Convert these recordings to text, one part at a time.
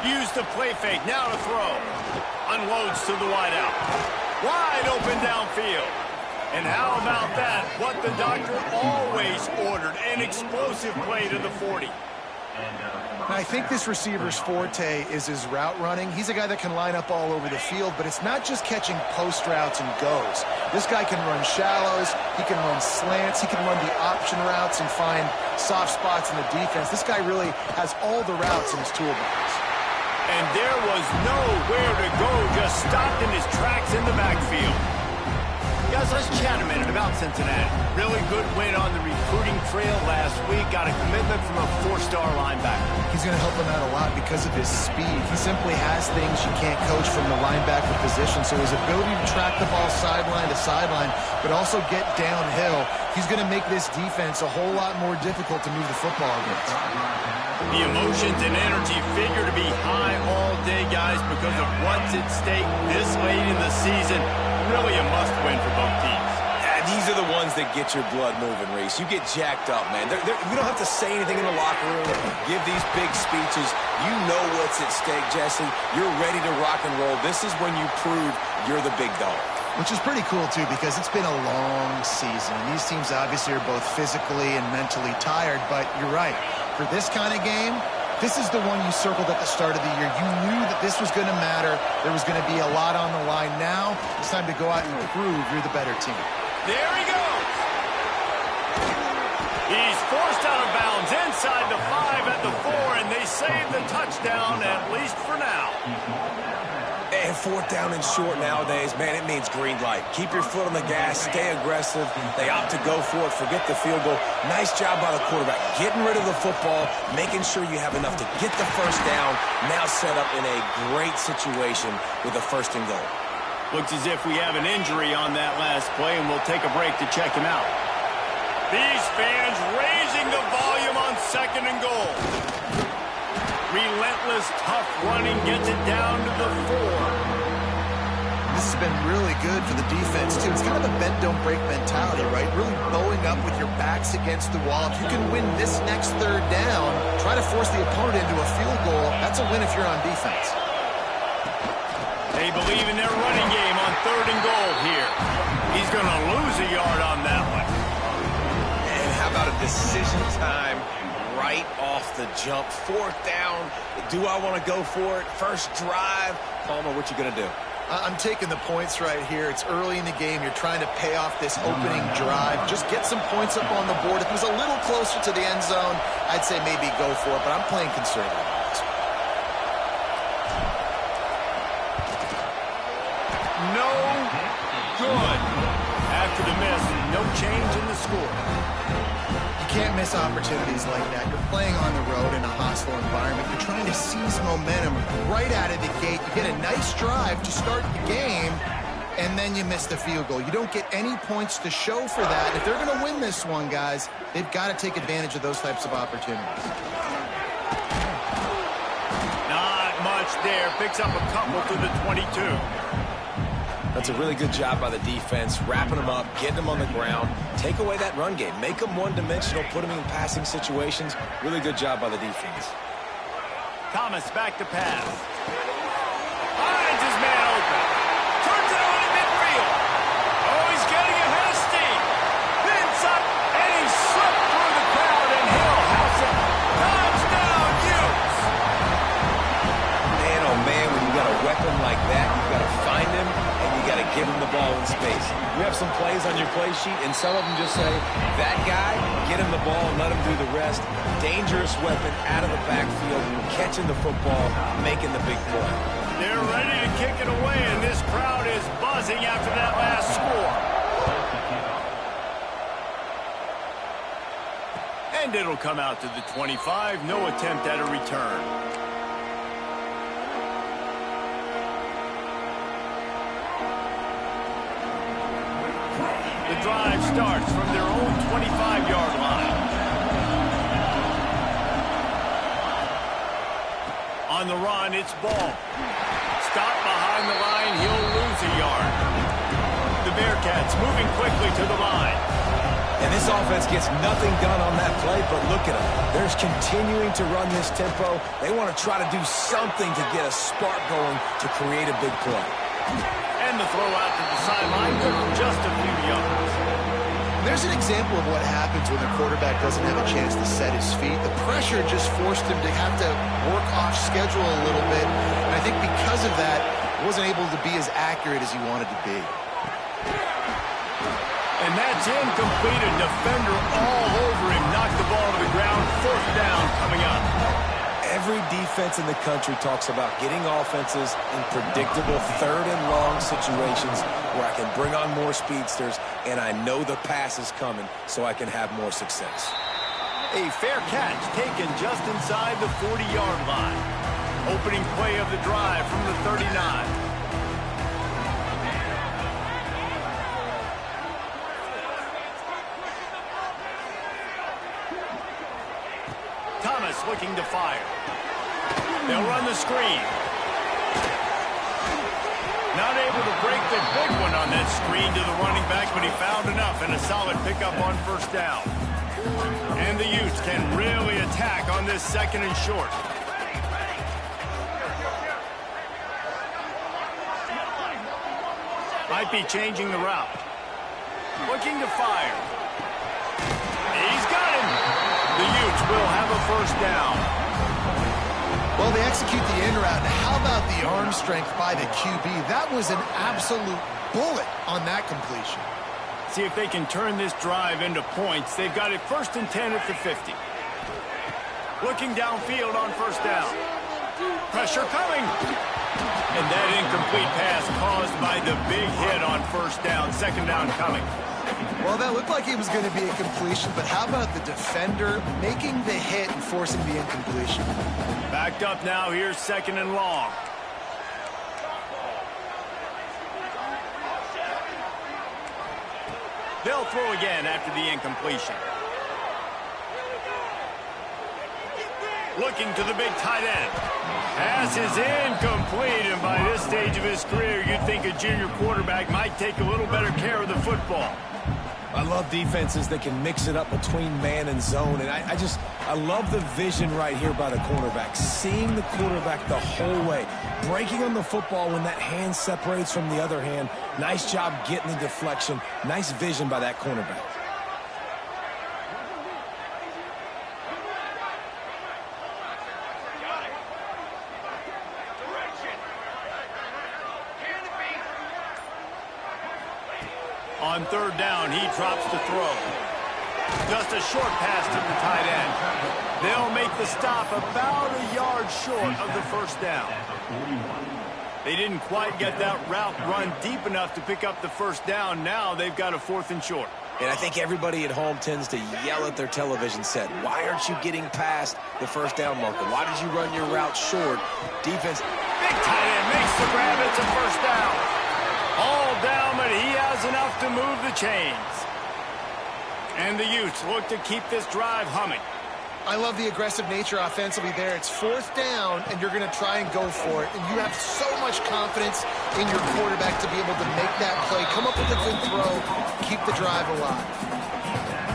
Use the play fake. Now to throw. Unloads to the wideout. Wide open downfield. And how about that? What the doctor always ordered. An explosive play to the 40. I think this receiver's forte is his route running. He's a guy that can line up all over the field, but it's not just catching post routes and goes. This guy can run shallows, he can run slants, he can run the option routes and find soft spots in the defense. This guy really has all the routes in his toolbox. And there was nowhere to go, just stopped in his tracks in the backfield. Guys, let's chat a minute about Cincinnati. Really good win on the recruiting trail last week. Got a commitment from a 4-star linebacker. He's going to help him out a lot because of his speed. He simply has things you can't coach from the linebacker position. So his ability to track the ball sideline to sideline, but also get downhill, he's going to make this defense a whole lot more difficult to move the football against. The emotions and energy figure to be high all day, guys, because of what's at stake this late in the season. Really a must-win for both teams. These are the ones that get your blood moving, Reese. You get jacked up, man. We don't have to say anything in the locker room, give these big speeches. You know what's at stake, Jesse. You're ready to rock and roll. This is when you prove you're the big dog. Which is pretty cool, too, because it's been a long season. These teams obviously are both physically and mentally tired, but you're right. For this kind of game, this is the one you circled at the start of the year. You knew that this was going to matter. There was going to be a lot on the line. Now it's time to go out and prove you're the better team. There he goes. He's forced out of bounds inside the 5 at the 4, and they save the touchdown, at least for now. And 4th down and short nowadays, man, it means green light. Keep your foot on the gas, stay aggressive. They opt to go for it, forget the field goal. Nice job by the quarterback, getting rid of the football, making sure you have enough to get the first down. Now set up in a great situation with a 1st and goal. Looks as if we have an injury on that last play, and we'll take a break to check him out. These fans raising the volume on 2nd and goal. Relentless, tough running gets it down to the 4. This has been really good for the defense, too. It's kind of a bend-don't-break mentality, right? Really bowing up with your backs against the wall. If you can win this next 3rd down, try to force the opponent into a field goal. That's a win if you're on defense. They believe in their running game on 3rd and goal here. He's going to lose a yard on that one. And how about a decision time? Right off the jump, 4th down. Do I want to go for it? First drive. Palmer, what you going to do? I'm taking the points right here. It's early in the game. You're trying to pay off this opening drive. Just get some points up on the board. If it was a little closer to the end zone, I'd say maybe go for it, but I'm playing conservative. No good. After the miss, no change in the score. You can't miss opportunities like that. You're playing on the road in a hostile environment. You're trying to seize momentum right out of the gate. You get a nice drive to start the game, and then you miss the field goal. You don't get any points to show for that. If they're going to win this one, guys, they've got to take advantage of those types of opportunities. Not much there. Picks up a couple to the 22. That's a really good job by the defense, wrapping them up, getting them on the ground. Take away that run game. Make them one-dimensional, put them in passing situations. Really good job by the defense. Thomas back to pass. Finds his man open. Turns it on in midfield. Oh, he's getting ahead of steam. Vince up, and he slipped through the crowd, and he'll house it. Touchdown, Utes. Man, oh man, when you got a weapon like that, you've got to find him, and you got to give him the ball in space. You have some plays on your play sheet, and some of them just say, that guy, get him the ball and let him do the rest. Dangerous weapon out of the backfield, catching the football, making the big play. They're ready to kick it away, and this crowd is buzzing after that last score. And it'll come out to the 25. No attempt at a return. The drive starts from their own 25-yard line. On the run, it's Ball. Stopped behind the line, he'll lose a yard. The Bearcats moving quickly to the line. And this offense gets nothing done on that play, but look at them. They're continuing to run this tempo. They want to try to do something to get a spark going to create a big play. And the throw out to the sideline took just a few yards. There's an example of what happens when the quarterback doesn't have a chance to set his feet. The pressure just forced him to have to work off schedule a little bit. And I think because of that, he wasn't able to be as accurate as he wanted to be. And that's incomplete. A defender all over him. Knocked the ball to the ground. Fourth down coming up. Every defense in the country talks about getting offenses in predictable third and long situations where I can bring on more speedsters and I know the pass is coming so I can have more success. A fair catch taken just inside the 40-yard line. Opening play of the drive from the 39. Thomas looking to fire. They'll run the screen. Not able to break the big one on that screen to the running back, but he found enough and a solid pickup on first down. And the Utes can really attack on this second and short. Might be changing the route. Looking to fire. He's got him. The Utes will have a first down. Well, they execute the in route. How about the arm strength by the QB? That was an absolute bullet on that completion. See if they can turn this drive into points. They've got it first and 10 at the 50. Looking downfield on first down. Pressure coming. And that incomplete pass caused by the big hit on first down. Second down coming. Well, that looked like it was going to be a completion, but how about the defender making the hit and forcing the incompletion? Backed up now. Here's second and long. They'll throw again after the incompletion. Looking to the big tight end. Pass is incomplete, and by this stage of his career, you'd think a junior quarterback might take a little better care of the football. I love defenses that can mix it up between man and zone, and I love the vision right here by the cornerback, seeing the quarterback the whole way, breaking on the football when that hand separates from the other hand. Nice job getting the deflection. Nice vision by that cornerback. On third down, he drops to throw. Just a short pass to the tight end. They'll make the stop about a yard short of the first down. They didn't quite get that route run deep enough to pick up the first down. Now they've got a fourth and short. And I think everybody at home tends to yell at their television set. Why aren't you getting past the first down marker? Why did you run your route short? Defense. Big tight end makes the grab. It's a first down. All down, but he has enough to move the chains. And the Utes look to keep this drive humming. I love the aggressive nature offensively there. It's fourth down, and you're going to try and go for it. And you have so much confidence in your quarterback to be able to make that play, come up with a good throw, keep the drive alive.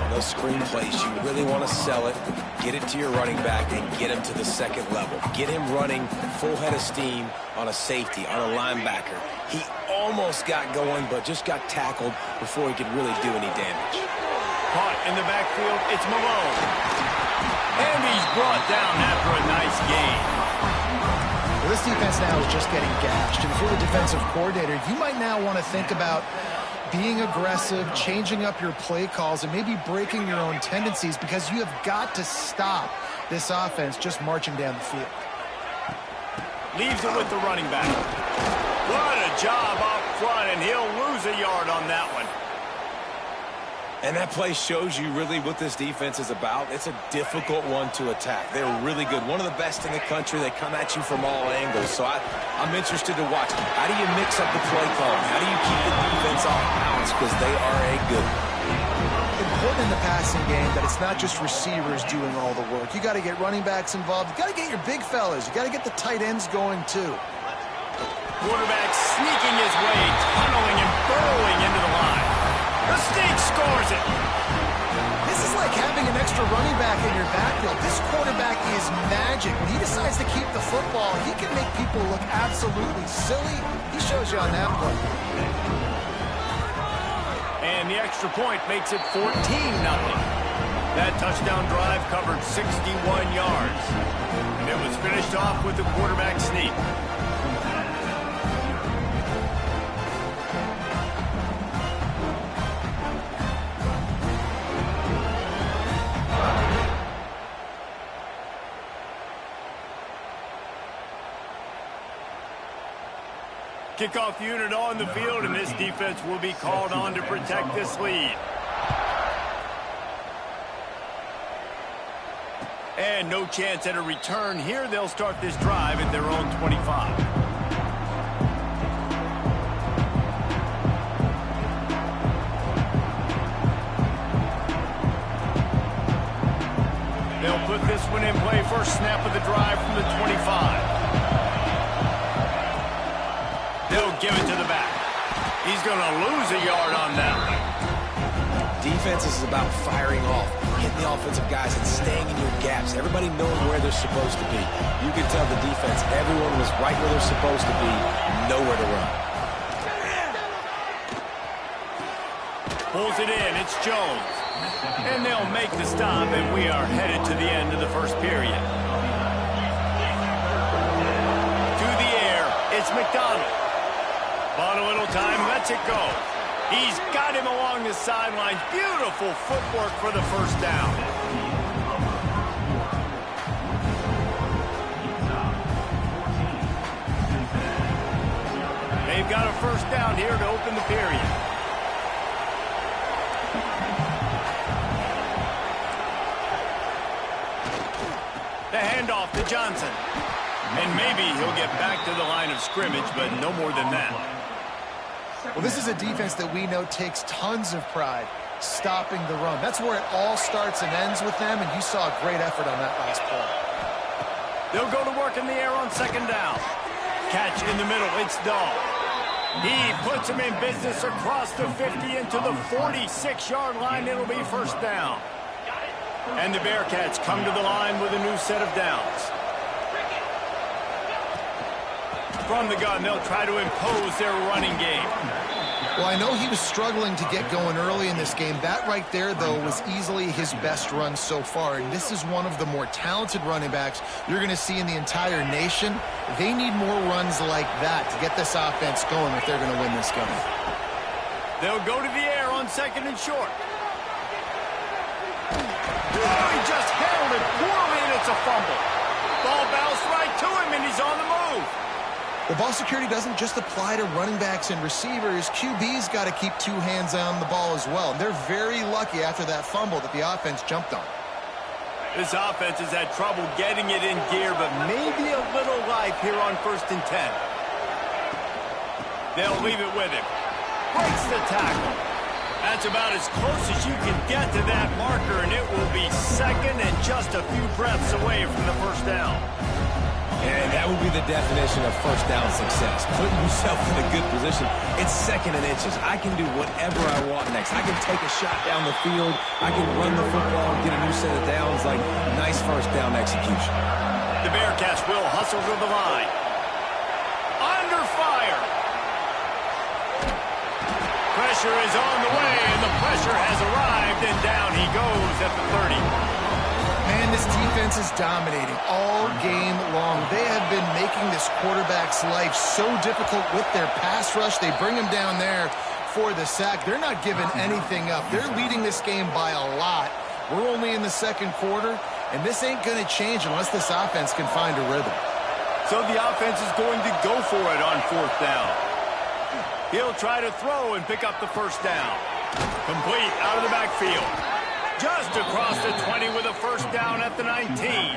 On those screen plays, you really want to sell it, get it to your running back, and get him to the second level. Get him running full head of steam on a safety, on a linebacker. He almost got going, but just got tackled before he could really do any damage. Caught in the backfield, it's Malone. And he's brought down after a nice gain. Well, this defense now is just getting gashed. And if you're the defensive coordinator, you might now want to think about being aggressive, changing up your play calls, and maybe breaking your own tendencies, because you have got to stop this offense just marching down the field. Leaves it with the running back. What a job up front, and he'll lose a yard on that one. And that play shows you really what this defense is about. It's a difficult one to attack. They're really good. One of the best in the country. They come at you from all angles. So I'm interested to watch. How do you mix up the play calling? How do you keep the defense off balance? Because they are a good one. Important in the passing game that it's not just receivers doing all the work. You got to get running backs involved. You got to get your big fellas. You got to get the tight ends going too. Quarterback sneaking his way, tunneling and burrowing into the line. The Sneak scores it. like having an extra running back in your backfield. This quarterback is magic. When he decides to keep the football, he can make people look absolutely silly. He shows you on that play. And the extra point makes it 14-0. That touchdown drive covered 61 yards. And it was finished off with the quarterback sneak. Kickoff unit on the field, and this defense will be called on to protect this lead. And no chance at a return here. They'll start this drive at their own 25. They'll put this one in play. First snap of the drive from the 25. They'll give it to the back. He's going to lose a yard on that one. Defense is about firing off, hitting the offensive guys and staying in your gaps. Everybody knowing where they're supposed to be. You can tell the defense, everyone was right where they're supposed to be, nowhere to run. Pulls it in. It's Jones. And they'll make the stop, and we are headed to the end of the first period. To the air, it's McDonald. Bought a little time, lets it go. He's got him along the sideline. Beautiful footwork for the first down. They've got a first down here to open the period. The handoff to Johnson. And maybe he'll get back to the line of scrimmage, but no more than that. Well, this is a defense that we know takes tons of pride stopping the run. That's where it all starts and ends with them, and you saw a great effort on that last play. They'll go to work in the air on second down. Catch in the middle. It's Dahl. He puts him in business across the 50 into the 46-yard line. It'll be first down. And the Bearcats come to the line with a new set of downs. From the gun, they'll try to impose their running game. Well, I know he was struggling to get going early in this game. That right there, though, was easily his best run so far. And this is one of the more talented running backs you're going to see in the entire nation. They need more runs like that to get this offense going if they're going to win this game. They'll go to the air on second and short. Oh, he just handled it poorly, and it's a fumble. Ball bounced right to him, and he's on the move. Well, ball security doesn't just apply to running backs and receivers. QB's got to keep two hands on the ball as well. And they're very lucky after that fumble that the offense jumped on. This offense has had trouble getting it in gear, but maybe a little life here on 1st and 10. They'll leave it with him. Breaks the tackle. That's about as close as you can get to that marker, and it will be second and just a few breaths away from the first down. And that would be the definition of first down success. Putting yourself in a good position. It's second and inches. I can do whatever I want next. I can take a shot down the field. I can run the football and get a new set of downs. Like, nice first down execution. The Bearcats will hustle to the line. Under fire. Pressure is on the way, and the pressure has arrived, and down he goes at the 30. Man, this defense is dominating all game long. They have been making this quarterback's life so difficult with their pass rush. They bring him down there for the sack. They're not giving anything up. They're leading this game by a lot. We're only in the second quarter, and this ain't going to change unless this offense can find a rhythm. So the offense is going to go for it on 4th down. He'll try to throw and pick up the first down. Complete out of the backfield. Just across the 20 with a first down at the 19.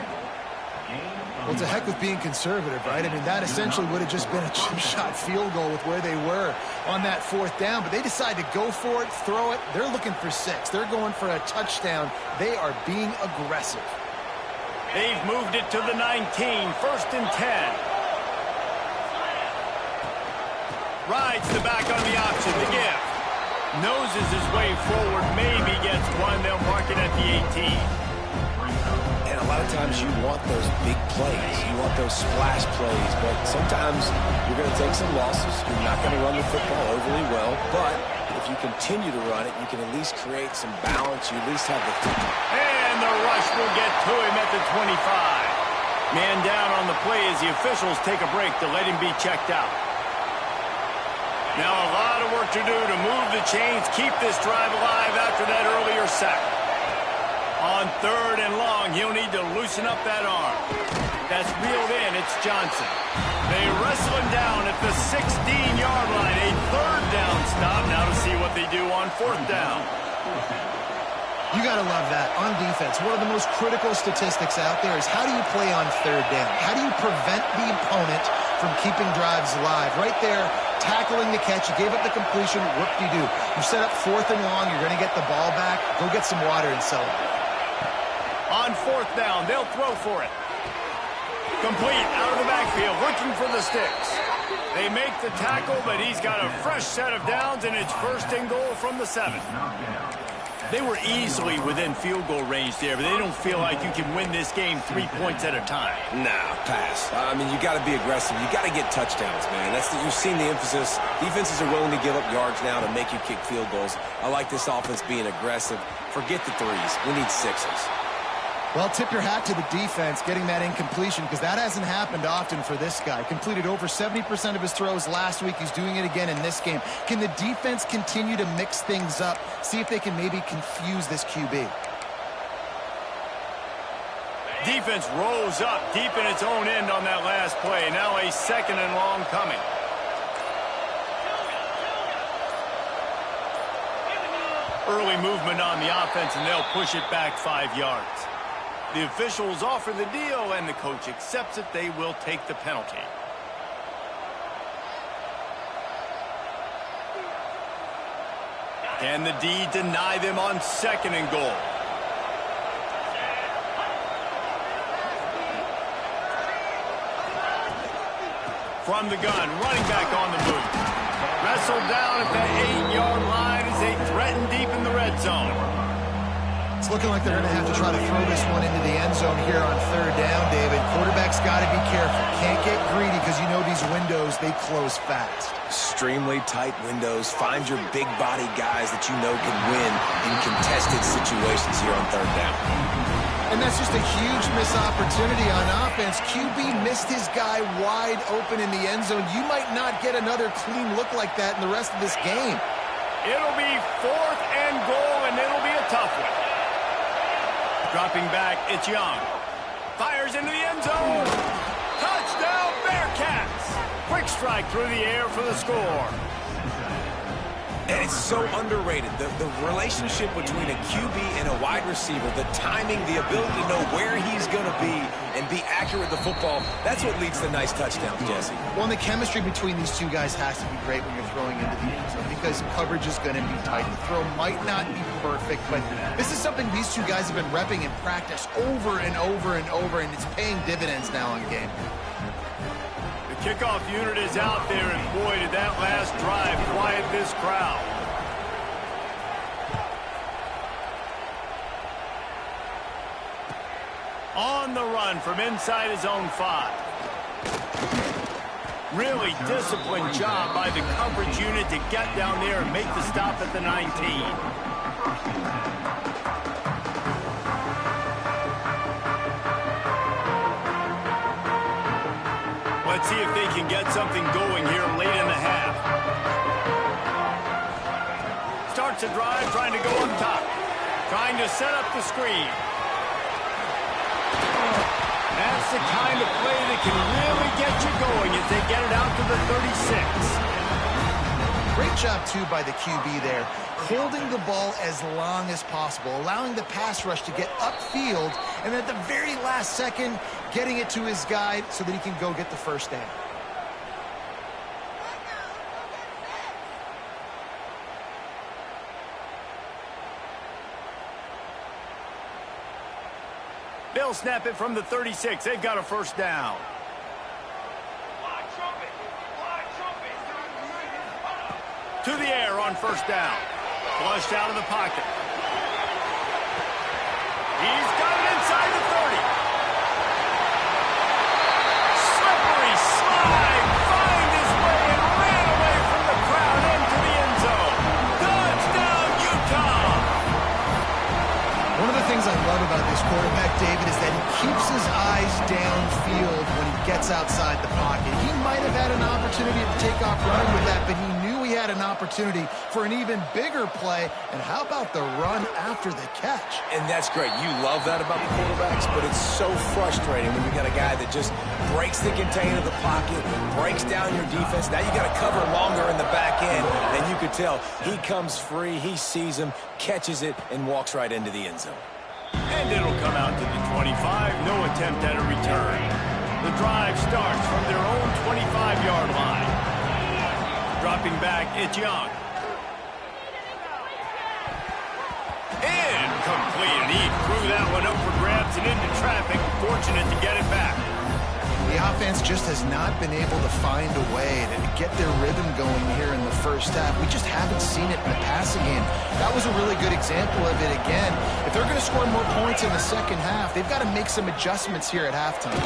Well, it's a heck with being conservative, right? I mean, that essentially would have just been a chip shot field goal with where they were on that 4th down. But they decide to go for it, throw it. They're looking for 6. They're going for a touchdown. They are being aggressive. They've moved it to the 19, 1st and 10. Rides the back on the option to give. Noses his way forward, maybe gets one. They'll mark it at the 18. And a lot of times you want those big plays. You want those splash plays, but sometimes you're going to take some losses. You're not going to run the football overly well, but if you continue to run it, you can at least create some balance. You at least have the... And the rush will get to him at the 25. Man down on the play as the officials take a break to let him be checked out. Now a lot of work to do to move the chains, keep this drive alive after that earlier sack. On 3rd and long, he'll need to loosen up that arm. That's reeled in. It's Johnson. They wrestle him down at the 16-yard line. A 3rd down stop. Now to see what they do on 4th down. You got to love that. On defense, one of the most critical statistics out there is how do you play on 3rd down? How do you prevent the opponent from keeping drives alive? Right there, tackling the catch. You gave up the completion. What do? You set up 4th and long. You're going to get the ball back. Go get some water and celebrate. On 4th down, they'll throw for it. Complete out of the backfield, looking for the sticks. They make the tackle, but he's got a fresh set of downs, and it's 1st and goal from the 7. They were easily within field goal range there, but they don't feel like you can win this game 3 points at a time. Nah, pass. I mean, you got to be aggressive. You got to get touchdowns, man. You've seen the emphasis. Defenses are willing to give up yards now to make you kick field goals. I like this offense being aggressive. Forget the 3s. We need 6s. Well, tip your hat to the defense getting that incompletion because that hasn't happened often for this guy. Completed over 70% of his throws last week. He's doing it again in this game. Can the defense continue to mix things up? See if they can maybe confuse this QB. Defense rose up deep in its own end on that last play. Now a 2nd and long coming. Early movement on the offense, and they'll push it back 5 yards. The officials offer the deal, and the coach accepts it. They will take the penalty. Can the D deny them on 2nd and goal? From the gun, running back on the move. Wrestled down at that 8-yard line as they threaten deep in the red zone. It's looking like they're going to have to try to throw this one into the end zone here on 3rd down, David. Quarterback's got to be careful. Can't get greedy because you know these windows, they close fast. Extremely tight windows. Find your big body guys that you know can win in contested situations here on 3rd down. And that's just a huge missed opportunity on offense. QB missed his guy wide open in the end zone. You might not get another clean look like that in the rest of this game. It'll be 4th and goal, and it'll be a tough one. Dropping back, it's Young. Fires into the end zone. Touchdown, Bearcats. Quick strike through the air for the score. And it's so underrated. The relationship between a QB and a wide receiver, the timing, the ability to know where he's going to be and be accurate with the football, that's what leads to nice touchdowns, Jesse. Well, and the chemistry between these two guys has to be great when you're throwing into the end zone because coverage is going to be tight. The throw might not be perfect, but this is something these two guys have been repping in practice over and over and over, and it's paying dividends now on game. Kickoff unit is out there, and boy, did that last drive quiet this crowd. On the run from inside his own 5. Really disciplined job by the coverage unit to get down there and make the stop at the 19. Let's see if they can get something going here late in the half. Starts a drive, trying to go up top. Trying to set up the screen. That's the kind of play that can really get you going as they get it out to the 36. Great job, too, by the QB there. Holding the ball as long as possible, allowing the pass rush to get upfield, and at the very last second, getting it to his guy so that he can go get the first down. They'll snap it from the 36. They've got a first down. To the air on first down. Flushed out of the pocket. He's got it inside the 30. Slippery slide. Find his way and ran away from the crowd into the end zone. Touchdown, Utah. One of the things I love about this quarterback, David, is that he keeps his eyes downfield when he gets outside the pocket. He might have had an opportunity to take off running with that, but he knew he had an opportunity for an even bigger play. And how about the run after the catch? And that's great. You love that about the quarterbacks, but it's so frustrating when you got a guy that just breaks the container of the pocket, breaks down your defense. Now you got to cover longer in the back end, and you could tell he comes free, he sees him, catches it, and walks right into the end zone. And it'll come out to the 25. No attempt at a return. The drive starts from their own 25-yard line. Dropping back, it's Young. Incomplete. And he threw that one up for grabs and into traffic. Fortunate to get it back. The offense just has not been able to find a way to get their rhythm going here in the first half. We just haven't seen it in the passing game. That was a really good example of it again. If they're going to score more points in the second half, they've got to make some adjustments here at halftime.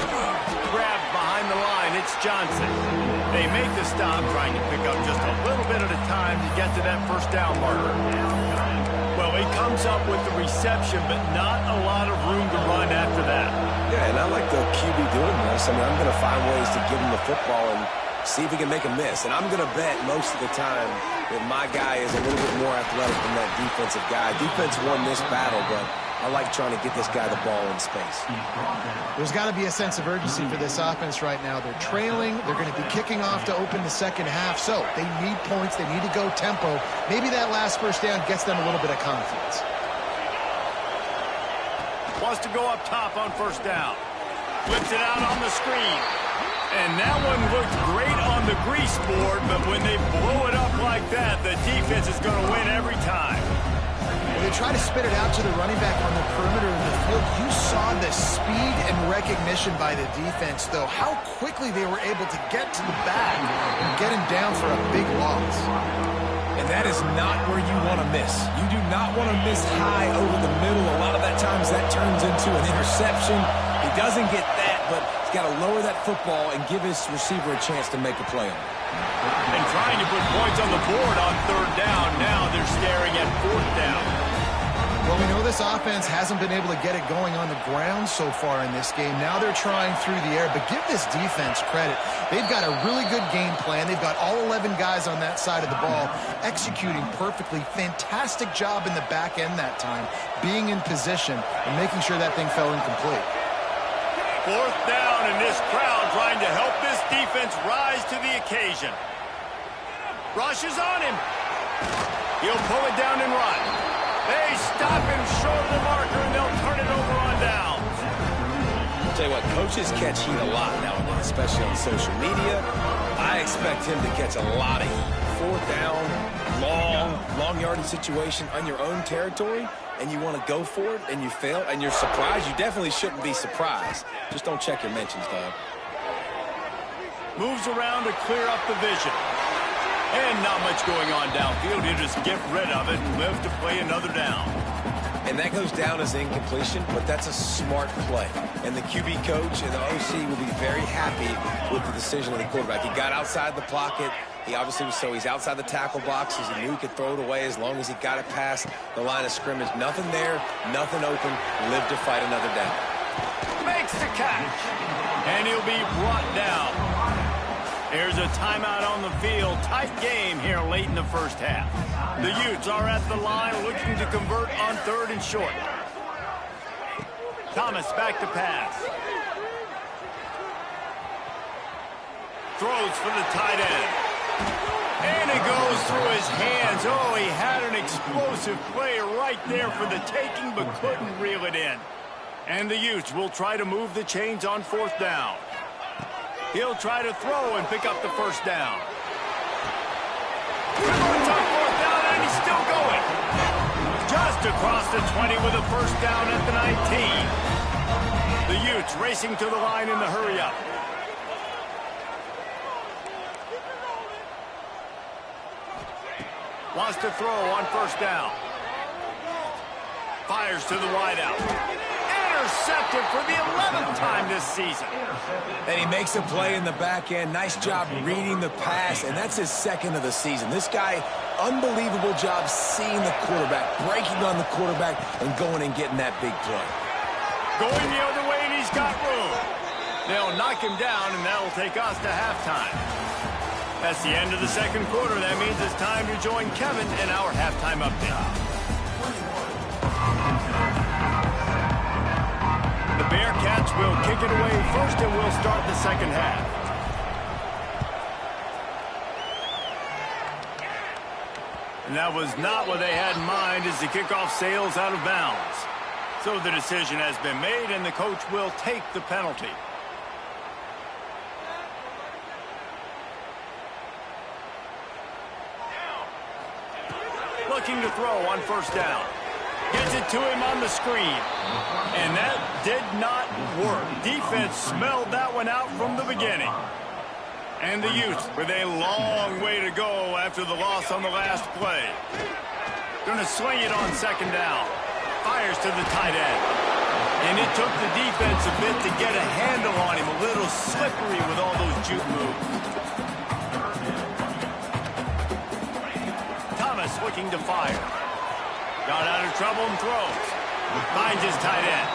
Grabbed behind the line, it's Johnson. They make the stop, trying to pick up just a little bit at a time to get to that first down marker. Well, he comes up with the reception, but not a lot of room to run after that. Yeah, and I like the QB doing this. I mean, I'm going to find ways to give him the football and see if he can make a miss. And I'm going to bet most of the time that my guy is a little bit more athletic than that defensive guy. Defense won this battle, but I like trying to get this guy the ball in space. There's got to be a sense of urgency for this offense right now. They're trailing. They're going to be kicking off to open the second half. So they need points. They need to go tempo. Maybe that last first down gets them a little bit of confidence. Wants to go up top on first down. Flips it out on the screen. And that one looked great on the grease board, but when they blow it up like that, the defense is going to win every time. When they try to spit it out to the running back on the perimeter of the field, you saw the speed and recognition by the defense, though. How quickly they were able to get to the back and get him down for a big loss. And that is not where you want to miss. You do not want to miss high over the middle. A lot of that times that turns into an interception. He doesn't get that, but he's got to lower that football and give his receiver a chance to make a play on it. And trying to put points on the board on third down. Now they're staring at fourth down. Well, we know this offense hasn't been able to get it going on the ground so far in this game. Now they're trying through the air, but give this defense credit. They've got a really good game plan. They've got all 11 guys on that side of the ball executing perfectly. Fantastic job in the back end that time, being in position and making sure that thing fell incomplete. Fourth down, and this crowd trying to help this defense rise to the occasion. Rush is on him. He'll pull it down and run. They stop him short of the marker, and they'll turn it over on down. I'll tell you what, coaches catch heat a lot nowadays, especially on social media. I expect him to catch a lot of heat. Fourth down, long yardage situation on your own territory, and you want to go for it, and you fail, and you're surprised. You definitely shouldn't be surprised. Just don't check your mentions, dog. Moves around to clear up the vision. And not much going on downfield. He'll just get rid of it and live to play another down. And that goes down as incompletion, but that's a smart play. And the QB coach and the OC will be very happy with the decision of the quarterback. He got outside the pocket. He obviously was he's outside the tackle boxes. He knew he could throw it away as long as he got it past the line of scrimmage. Nothing there, nothing open. Live to fight another down. Makes the catch. And he'll be brought down. There's a timeout on the field. Tight game here late in the first half. The Utes are at the line looking to convert on third and short. Thomas back to pass. Throws for the tight end. And it goes through his hands. Oh, he had an explosive play right there for the taking, but couldn't reel it in. And the Utes will try to move the chains on fourth down. He'll try to throw and pick up the first down. Converts on fourth down, and he's still going. Just across the 20 with a first down at the 19. The Utes racing to the line in the hurry-up. Wants to throw on first down. Fires to the wideout. Intercepted for the 11th time this season. And he makes a play in the back end. Nice job reading the pass, and that's his second of the season. This guy, unbelievable job seeing the quarterback, breaking on the quarterback, and going and getting that big play. Going the other way, and he's got room. They'll knock him down, and that'll take us to halftime. That's the end of the second quarter. That means it's time to join Kevin in our halftime update. The Bearcats will kick it away first, and we'll start the second half. And that was not what they had in mind as the kickoff sails out of bounds. So the decision has been made, and the coach will take the penalty. Looking to throw on first down. Gets it to him on the screen. And that did not work. Defense smelled that one out from the beginning. And the Utes with a long way to go after the loss on the last play. Going to swing it on second down. Fires to the tight end. And it took the defense a bit to get a handle on him. A little slippery with all those juke moves. Thomas looking to fire. Got out of trouble and throws. Finds his tight end.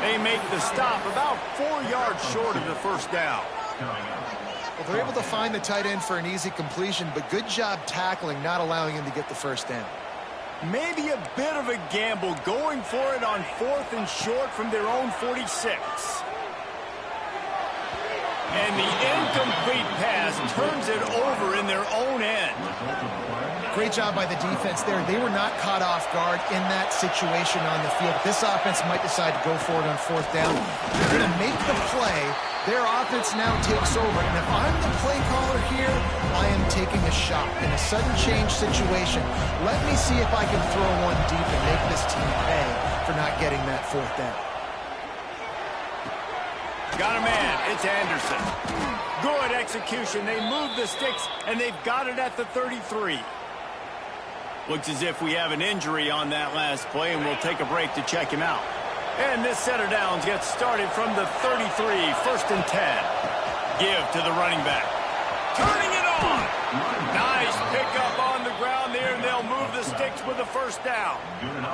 They make the stop about 4 yards short of the first down. Well, they're able to find the tight end for an easy completion, but good job tackling, not allowing him to get the first down. Maybe a bit of a gamble going for it on 4th and short from their own 46. And the incomplete pass turns it over in their own end. Great job by the defense there. They were not caught off guard in that situation on the field. This offense might decide to go for it on 4th down. They're going to make the play. Their offense now takes over. And if I'm the play caller here, I am taking a shot in a sudden change situation. Let me see if I can throw one deep and make this team pay for not getting that 4th down. Got a man. It's Anderson. Good execution. They move the sticks, and they've got it at the 33. Looks as if we have an injury on that last play, and we'll take a break to check him out. And this set of downs gets started from the 33, 1st and 10. Give to the running back. Turning it on. Nice pickup on the ground there, and they'll move the sticks with the first down.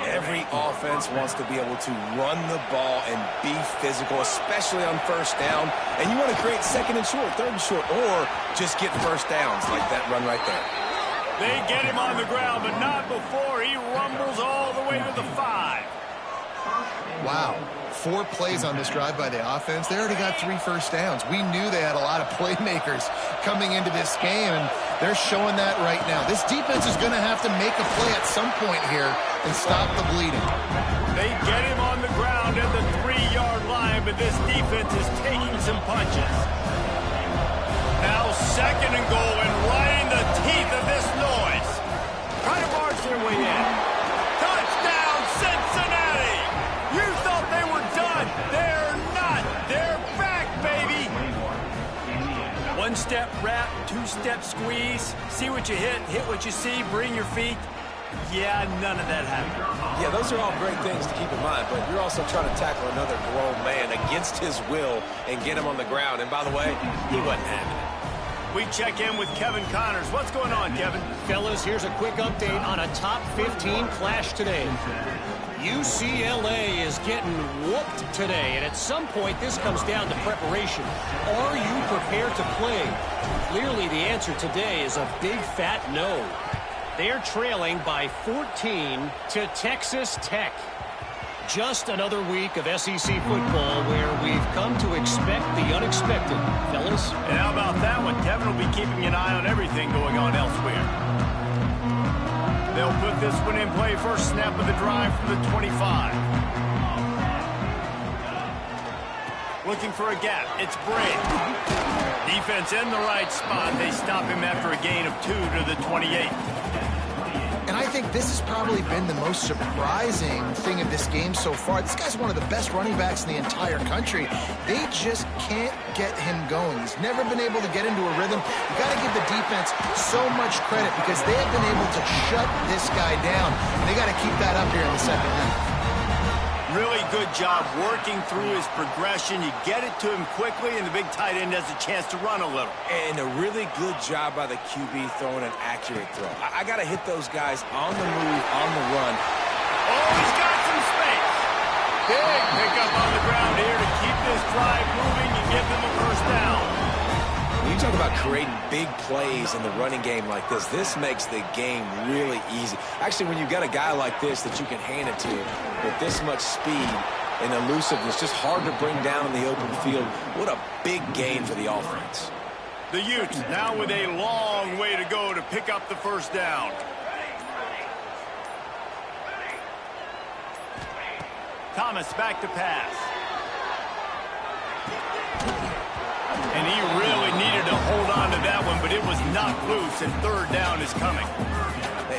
Every offense wants to be able to run the ball and be physical, especially on first down. And you want to create 2nd and short, 3rd and short, or just get first downs like that run right there. They get him on the ground, but not before he rumbles all the way to the 5. Wow. 4 plays on this drive by the offense. They already got 3 first downs. We knew they had a lot of playmakers coming into this game, and they're showing that right now. This defense is going to have to make a play at some point here and stop the bleeding. They get him on the ground at the 3-yard line, but this defense is taking some punches. Now 2nd and goal, and right in the teeth of this noise. Trying to barge their way in. Touchdown, Cincinnati! You thought they were done. They're not. They're back, baby. 1-step wrap, 2-step squeeze. See what you hit what you see, bring your feet. Yeah, none of that happened. Yeah, those are all great things to keep in mind, but you're also trying to tackle another grown man against his will and get him on the ground. And by the way, he wasn't having it. We check in with Kevin Connors. What's going on, Kevin? Fellas, here's a quick update on a top 15 clash today. UCLA is getting whooped today, and at some point this comes down to preparation. Are you prepared to play? Clearly the answer today is a big fat no. They're trailing by 14 to Texas Tech. Just another week of SEC football where we've come to expect the unexpected, fellas. And how about that one? Kevin will be keeping an eye on everything going on elsewhere. They'll put this one in play. First snap of the drive from the 25. Looking for a gap. It's Bray. Defense in the right spot. They stop him after a gain of 2 to the 28. And I think this has probably been the most surprising thing of this game so far. This guy's one of the best running backs in the entire country. They just can't get him going. He's never been able to get into a rhythm. You got to give the defense so much credit because they have been able to shut this guy down. And they got to keep that up here in the second half. Really good job working through his progression. You get it to him quickly, and the big tight end has a chance to run a little. And a really good job by the QB throwing an accurate throw. I got to hit those guys on the move, on the run. Oh, he's got some space. Big pickup on the ground here to keep this drive moving and give them a first down. When you talk about creating big plays in the running game like this makes the game really easy. Actually, when you've got a guy like this that you can hand it to with this much speed and elusiveness, just hard to bring down in the open field, what a big gain for the offense. The Utes now with a long way to go to pick up the first down. Thomas back to pass. And he really needed to hold on to that one, but it was knocked loose, and third down is coming.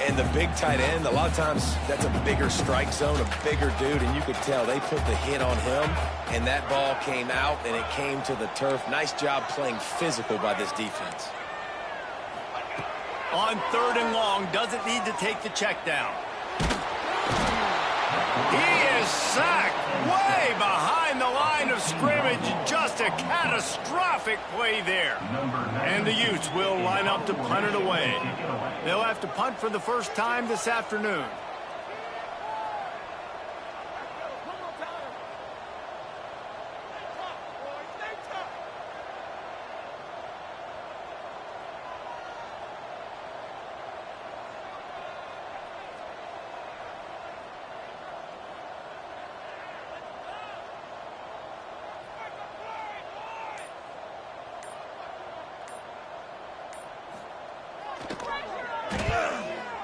And the big tight end, a lot of times that's a bigger strike zone, a bigger dude, and you could tell they put the hit on him, and that ball came out, and it came to the turf. Nice job playing physical by this defense. On third and long, doesn't need to take the check down. He is sacked way behind the line of scrimmage. Just a catastrophic play there. And the Utes will line up to punt it away. They'll have to punt for the first time this afternoon.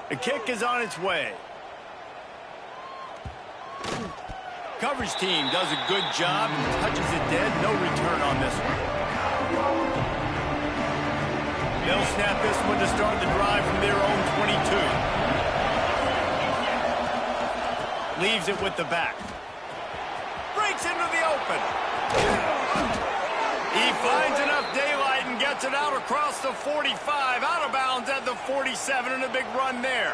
The kick is on its way. Coverage team does a good job and touches it dead. No return on this one. They'll snap this one to start the drive from their own 22. Leaves it with the back. Breaks into the open. He finds enough daylight and gets it out across the 45, out of bounds at the 47, and a big run there.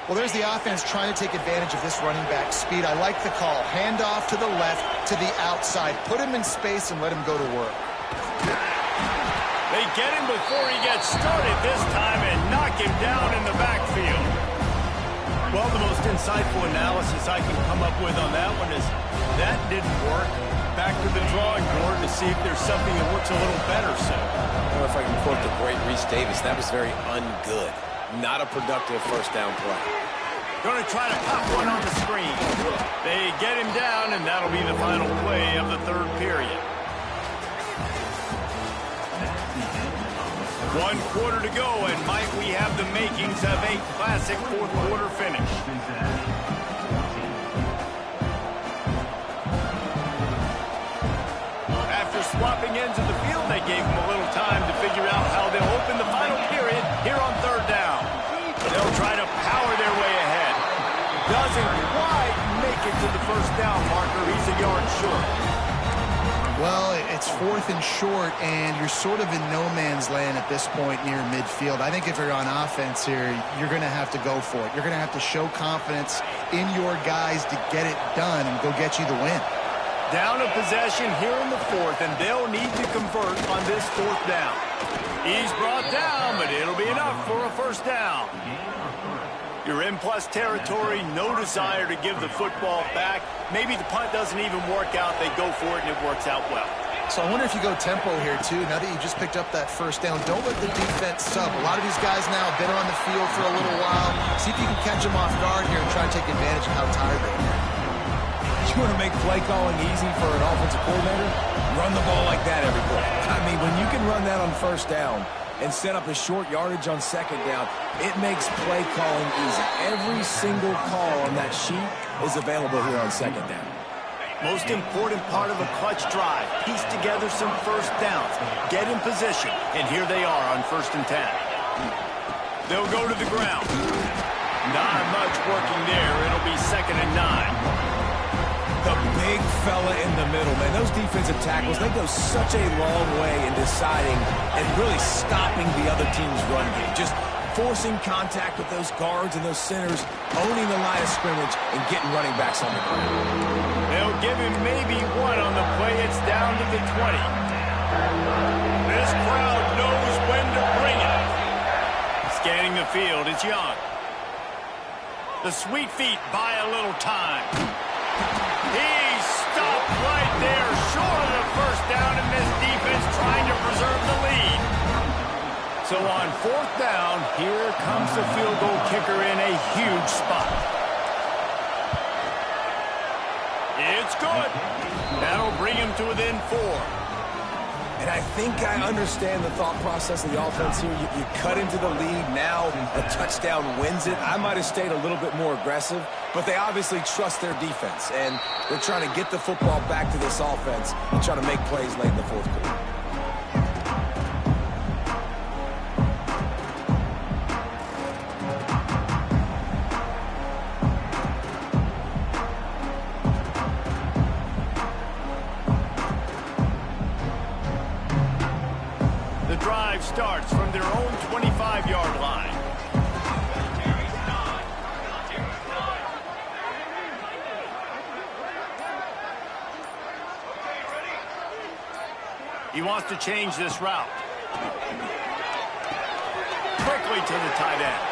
Well, there's the offense trying to take advantage of this running back speed. I like the call. Hand off to the left, to the outside. Put him in space and let him go to work. They get him before he gets started this time and knock him down in the backfield. Well, the most insightful analysis I can come up with on that one is that didn't work. Back to the drawing board to see if there's something that works a little better. So, I don't know if I can quote the great Reese Davis. That was very ungood. Not a productive first down play. Going to try to pop one on the screen. They get him down, and that'll be the final play of the third period. 1 quarter to go, and might we have the makings of a classic fourth quarter finish. Swapping ends of the field, they gave him a little time to figure out how they'll open the final period here on third down. They'll try to power their way ahead. Doesn't quite make it to the first down marker. He's a yard short. Well, it's fourth and short, and you're sort of in no man's land at this point near midfield. I think if you're on offense here, you're going to have to go for it. You're going to have to show confidence in your guys to get it done and go get you the win. Down a possession here in the fourth, and they'll need to convert on this fourth down. He's brought down, but it'll be enough for a first down. You're in plus territory, no desire to give the football back. Maybe the punt doesn't even work out. They go for it, and it works out well. So I wonder if you go tempo here, too. Now that you just picked up that first down, don't let the defense sub. A lot of these guys now have been on the field for a little while. See if you can catch them off guard here and try to take advantage of how tired they are. You want to make play calling easy for an offensive coordinator? Run the ball like that every play. I mean, when you can run that on first down and set up a short yardage on second down, it makes play calling easy. Every single call on that sheet is available here on second down. Most important part of a clutch drive. Piece together some first downs. Get in position. And here they are on 1st and 10. They'll go to the ground. Not much working there. It'll be 2nd and 9. The big fella in the middle, man. Those defensive tackles, they go such a long way in deciding and really stopping the other team's run game. Just forcing contact with those guards and those centers, owning the line of scrimmage, and getting running backs on the ground. They'll give him maybe one on the play. It's down to the 20. This crowd knows when to bring it. Scanning the field, it's Young. The sweet feet buy a little time. He stopped right there, short of the first down, and this defense trying to preserve the lead. So on 4th down, here comes the field goal kicker in a huge spot. It's good. That'll bring him to within 4. And I think I understand the thought process of the offense here. You cut into the lead. Now a touchdown wins it. I might have stayed a little bit more aggressive, but they obviously trust their defense, and they're trying to get the football back to this offense and try to make plays late in the 4th quarter. Starts from their own 25-yard line. He wants to change this route. Quickly to the tight end.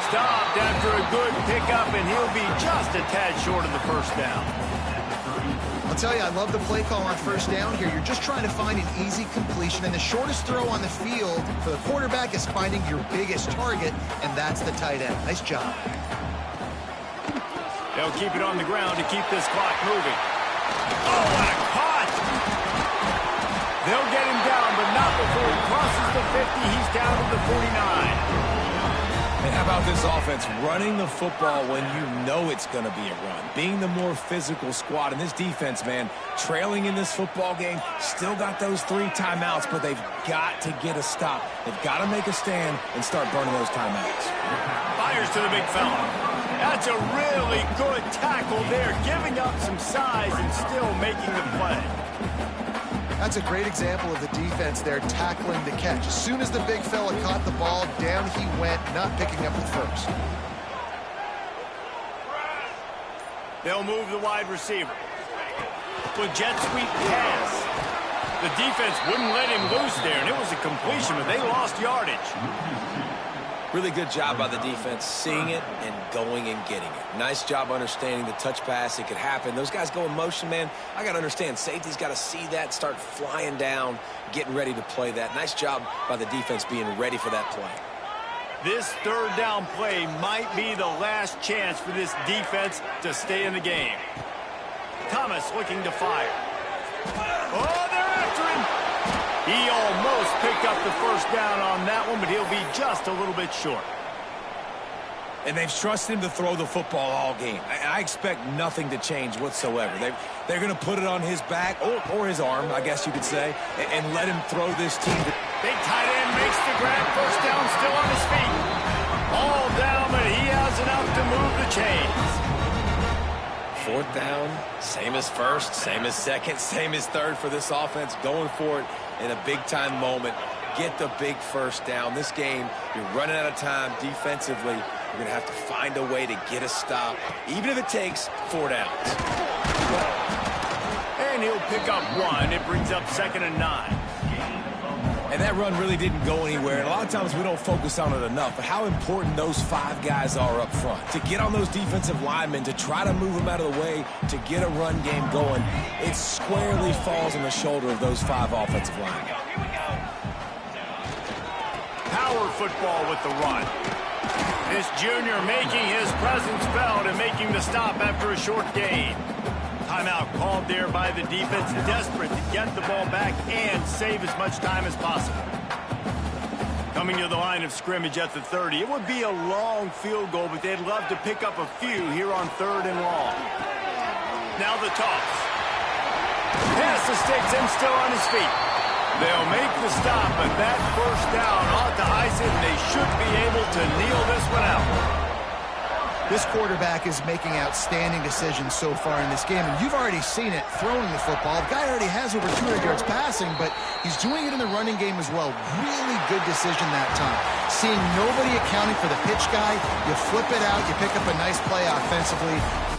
Stopped after a good pickup, and he'll be just a tad short of the first down. I'll tell you, I love the play call on 1st down here. You're just trying to find an easy completion, and the shortest throw on the field for the quarterback is finding your biggest target, and that's the tight end. Nice job. They'll keep it on the ground to keep this clock moving. Oh, what a caught! They'll get him down, but not before he crosses the 50. He's down to the 49. And how about this offense running the football when you know it's going to be a run? Being the more physical squad. And this defense, man, trailing in this football game, still got those 3 timeouts, but they've got to get a stop. They've got to make a stand and start burning those timeouts. Fires to the big fella. That's a really good tackle there, giving up some size and still making the play. That's a great example of the defense there tackling the catch. As soon as the big fella caught the ball, down he went, not picking up the first. They'll move the wide receiver. With jet sweep pass. The defense wouldn't let him loose there, and it was a completion, but they lost yardage. Really good job by the defense seeing it and going and getting it. Nice job understanding the touch pass. It could happen. Those guys go in motion, man. I got to understand. Safety's got to see that, start flying down, getting ready to play that. Nice job by the defense being ready for that play. This 3rd down play might be the last chance for this defense to stay in the game. Thomas looking to fire. Oh, they're after him. He almost picked up the first down on that one, but he'll be just a little bit short. And they've trusted him to throw the football all game. I expect nothing to change whatsoever. They're going to put it on his back, or his arm, I guess you could say, and let him throw this team. Big tight end makes the grab. First down, still on his feet. All down, but he has enough to move the chains. 4th down, same as 1st, same as 2nd, same as 3rd for this offense. Going for it in a big-time moment. Get the big first down. This game, you're running out of time defensively. You're going to have to find a way to get a stop, even if it takes 4 downs. And he'll pick up 1. It brings up 2nd and 9. And that run really didn't go anywhere. And a lot of times we don't focus on it enough. But how important those 5 guys are up front. To get on those defensive linemen, to try to move them out of the way, to get a run game going, it squarely falls on the shoulder of those 5 offensive linemen. Power football with the run. This junior making his presence felt and making the stop after a short gain. Timeout called there by the defense, desperate to get the ball back and save as much time as possible. Coming to the line of scrimmage at the 30. It would be a long field goal, but they'd love to pick up a few here on 3rd and long. Now the toss. Pass the sticks and still on his feet. They'll make the stop, but that first down ought to ice it, and they should be able to kneel this one out. This quarterback is making outstanding decisions so far in this game, and you've already seen it throwing the football. The guy already has over 200 yards passing, but he's doing it in the running game as well. Really good decision that time. Seeing nobody accounting for the pitch guy, you flip it out, you pick up a nice play offensively.